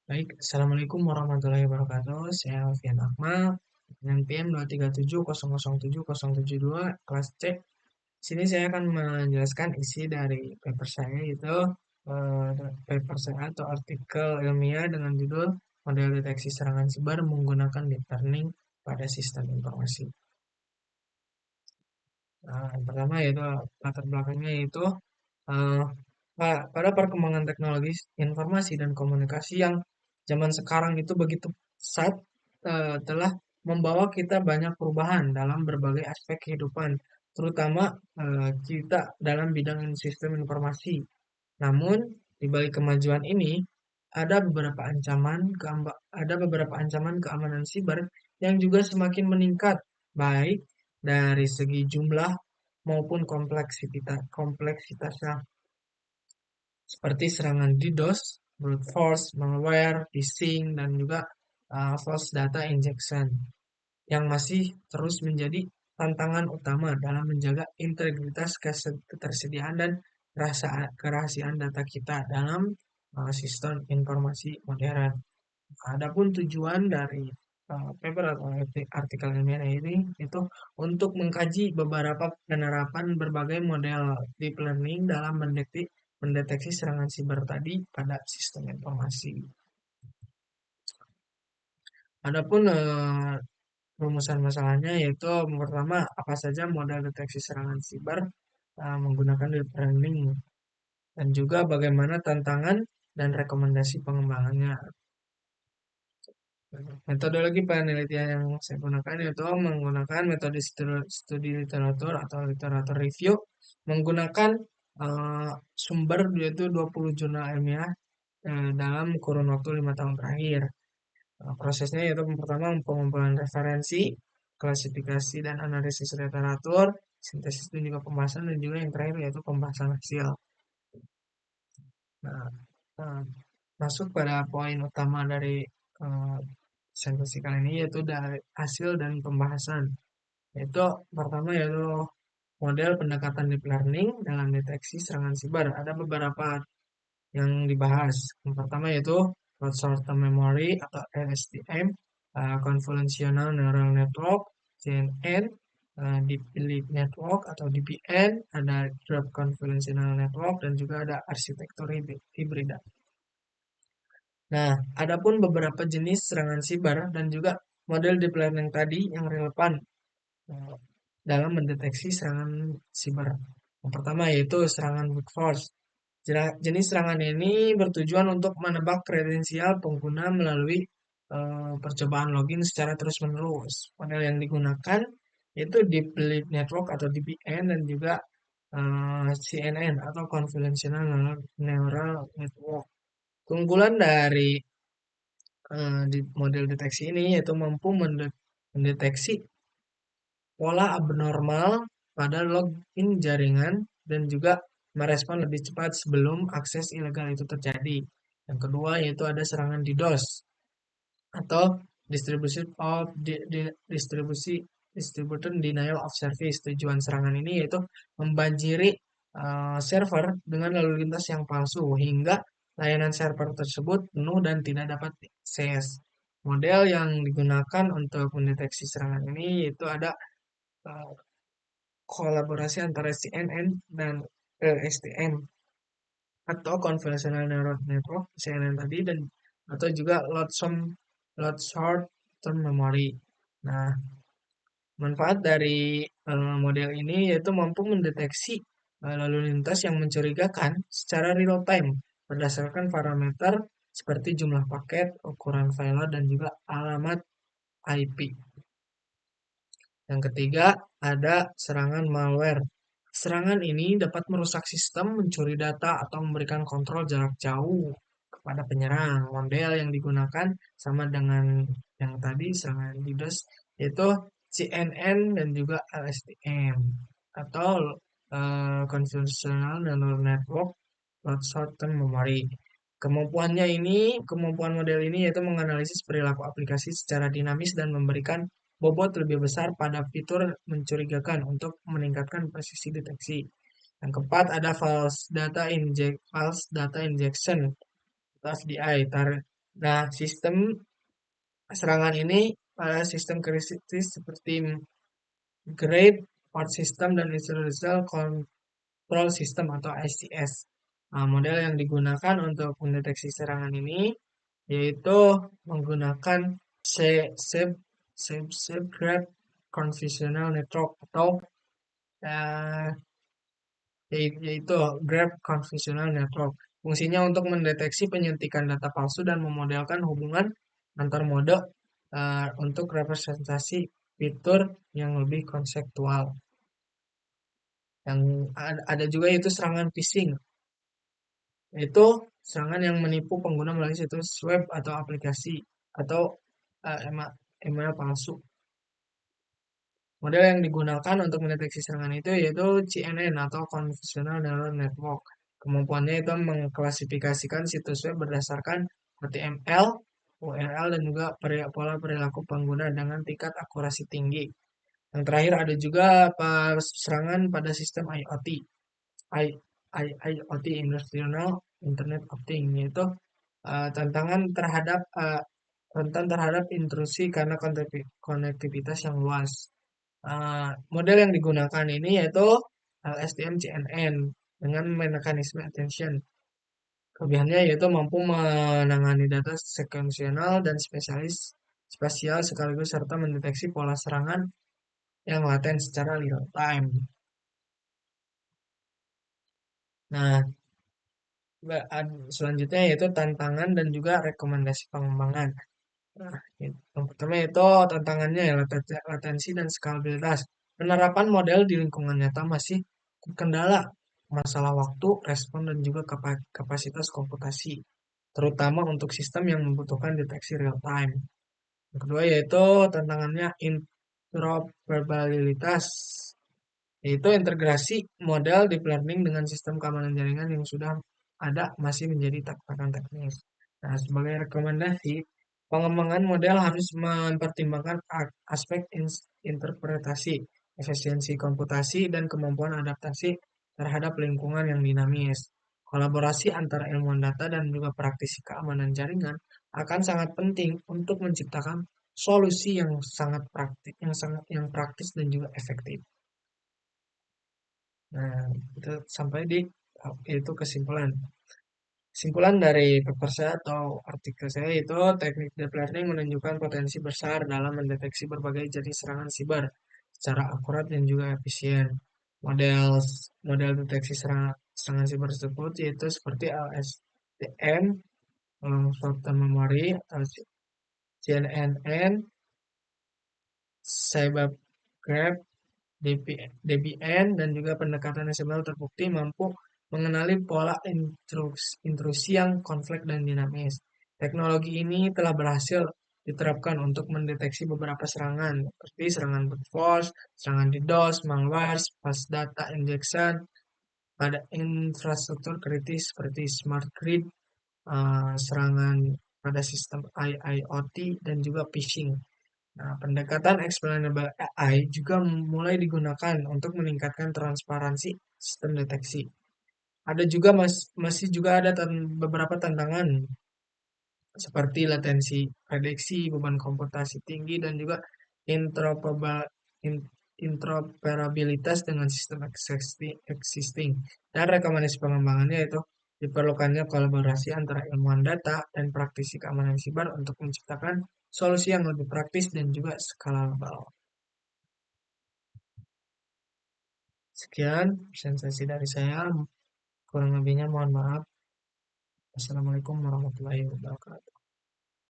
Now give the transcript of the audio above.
Baik, Assalamualaikum warahmatullahi wabarakatuh. Saya Alfian Akmal dengan PN 237007072 kelas C. Sini saya akan menjelaskan isi dari paper saya yaitu eh, paper saya atau artikel ilmiah dengan judul Model Deteksi Serangan Siber Menggunakan Deep Learning pada Sistem Informasi. Nah, yang pertama yaitu latar belakangnya yaitu eh, pada perkembangan teknologi informasi dan komunikasi yang zaman sekarang itu begitu pesat, telah membawa kita banyak perubahan dalam berbagai aspek kehidupan, terutama kita dalam bidang sistem informasi. Namun, di balik kemajuan ini, ada beberapa ancaman keamanan siber yang juga semakin meningkat, baik dari segi jumlah maupun kompleksitasnya, seperti serangan DDoS, brute force, malware, phishing, dan juga false data injection yang masih terus menjadi tantangan utama dalam menjaga integritas ketersediaan dan kerahasiaan data kita dalam sistem informasi modern. Adapun tujuan dari paper atau artikel ilmiah ini itu untuk mengkaji beberapa penerapan berbagai model deep learning dalam mendeteksi serangan siber tadi pada sistem informasi. Adapun rumusan masalahnya yaitu pertama apa saja model deteksi serangan siber menggunakan deep learning dan juga bagaimana tantangan dan rekomendasi pengembangannya. Metodologi penelitian yang saya gunakan yaitu menggunakan metode studi literatur atau literatur review, menggunakan sumber yaitu 20 jurnal ilmiah dalam kurun waktu 5 tahun terakhir. Prosesnya yaitu pertama pengumpulan referensi, klasifikasi dan analisis literatur, sintesis dan juga pembahasan, dan juga yang terakhir yaitu pembahasan hasil. Nah, eh, masuk pada poin utama dari eh, presentasi kali ini yaitu dari hasil dan pembahasan. Yaitu pertama yaitu model pendekatan deep learning dalam deteksi serangan siber. Ada beberapa yang dibahas. Yang pertama yaitu Road Short-Term Memory atau LSTM, Convolutional Neural Network, CNN, Deep Learning Network atau DPN, ada Drop Convolutional Network, dan juga ada arsitektur hibrida. Nah, adapun beberapa jenis serangan siber dan juga model deep learning tadi yang relevan eh, dalam mendeteksi serangan siber. Yang pertama yaitu serangan brute force. Jenis serangan ini bertujuan untuk menebak kredensial pengguna melalui percobaan login secara terus-menerus. Model yang digunakan yaitu Deep Learning Network atau DPN dan juga CNN atau Convolutional Neural Network. Keunggulan dari di model deteksi ini yaitu mampu mendeteksi pola abnormal pada login jaringan dan juga merespon lebih cepat sebelum akses ilegal itu terjadi. Yang kedua yaitu ada serangan DDoS atau distribusi distributed denial of service. Tujuan serangan ini yaitu membanjiri server dengan lalu lintas yang palsu hingga layanan server tersebut penuh dan tidak dapat diakses. Model yang digunakan untuk mendeteksi serangan ini yaitu ada uh, kolaborasi antara CNN dan LSTM atau Convolutional Neural Network CNN tadi, dan atau juga load short term memory. Nah, manfaat dari model ini yaitu mampu mendeteksi lalu lintas yang mencurigakan secara real time berdasarkan parameter seperti jumlah paket, ukuran file, dan juga alamat IP. Yang ketiga, ada serangan malware. Serangan ini dapat merusak sistem, mencuri data, atau memberikan kontrol jarak jauh kepada penyerang. Model yang digunakan sama dengan yang tadi, serangan DDoS, yaitu CNN dan juga LSTM atau Convolutional Neural Network Load Short-Term Memory. Kemampuan model ini yaitu menganalisis perilaku aplikasi secara dinamis dan memberikan bobot lebih besar pada fitur mencurigakan untuk meningkatkan presisi deteksi. Yang keempat ada false data injection atau FDI. Nah, sistem serangan ini pada sistem kritis seperti Great Part System dan Instrumental Control System atau ICS. Nah, model yang digunakan untuk mendeteksi serangan ini yaitu menggunakan SAFE Graph Convolutional Network atau eh, yaitu Graph Convolutional Network. Fungsinya untuk mendeteksi penyuntikan data palsu dan memodelkan hubungan antar mode untuk representasi fitur yang lebih konseptual. Yang ada juga yaitu serangan phishing, yaitu serangan yang menipu pengguna melalui situs web atau aplikasi atau email palsu. Model yang digunakan untuk mendeteksi serangan itu yaitu CNN atau Convolutional Neural Network. Kemampuannya itu mengklasifikasikan situs web berdasarkan HTML, URL, dan juga pola perilaku pengguna dengan tingkat akurasi tinggi. Yang terakhir ada juga serangan pada sistem IoT, IoT Industrial Internet of Things, yaitu tantangan terhadap rentan terhadap intrusi karena konektivitas yang luas. Model yang digunakan ini yaitu LSTM-CNN dengan mekanisme attention. Kelebihannya yaitu mampu menangani data sekuensial dan spasial sekaligus serta mendeteksi pola serangan yang laten secara real time. Nah, selanjutnya yaitu tantangan dan juga rekomendasi pengembangan. Nah, yang pertama itu tantangannya ya latensi dan skalabilitas. Penerapan model di lingkungan nyata masih terkendala masalah waktu, respon, dan juga kapasitas komputasi, terutama untuk sistem yang membutuhkan deteksi real time. Yang kedua yaitu tantangannya interoperabilitas, yaitu integrasi model deep learning dengan sistem keamanan jaringan yang sudah ada masih menjadi tantangan teknis. Nah, sebagai rekomendasi, pengembangan model harus mempertimbangkan aspek interpretasi, efisiensi komputasi, dan kemampuan adaptasi terhadap lingkungan yang dinamis. Kolaborasi antara ilmuwan data dan juga praktisi keamanan jaringan akan sangat penting untuk menciptakan solusi yang sangat praktis, yang praktis dan juga efektif. Nah, itu sampai di itu kesimpulan. Kesimpulan dari paper saya atau artikel saya itu teknik deep learning menunjukkan potensi besar dalam mendeteksi berbagai jenis serangan siber secara akurat dan juga efisien. Model model deteksi serangan siber tersebut yaitu seperti LSTM, long short term memory atau CNN, CyberGraph, DBN, dan juga pendekatan SML terbukti mampu mengenali pola intrusi yang kompleks dan dinamis. Teknologi ini telah berhasil diterapkan untuk mendeteksi beberapa serangan, seperti serangan brute force, serangan DDoS, malware, pas data injection pada infrastruktur kritis seperti smart grid, serangan pada sistem IIoT, dan juga phishing. Nah, pendekatan explainable AI juga mulai digunakan untuk meningkatkan transparansi sistem deteksi. Ada juga masih juga ada beberapa tantangan seperti latensi prediksi, beban komputasi tinggi, dan juga interoperabilitas dengan sistem existing. Dan rekomendasi pengembangannya itu diperlukannya kolaborasi antara ilmuwan data dan praktisi keamanan siber untuk menciptakan solusi yang lebih praktis dan juga scalable. Sekian presentasi dari saya. Kurang lebihnya mohon maaf. Wassalamualaikum warahmatullahi wabarakatuh.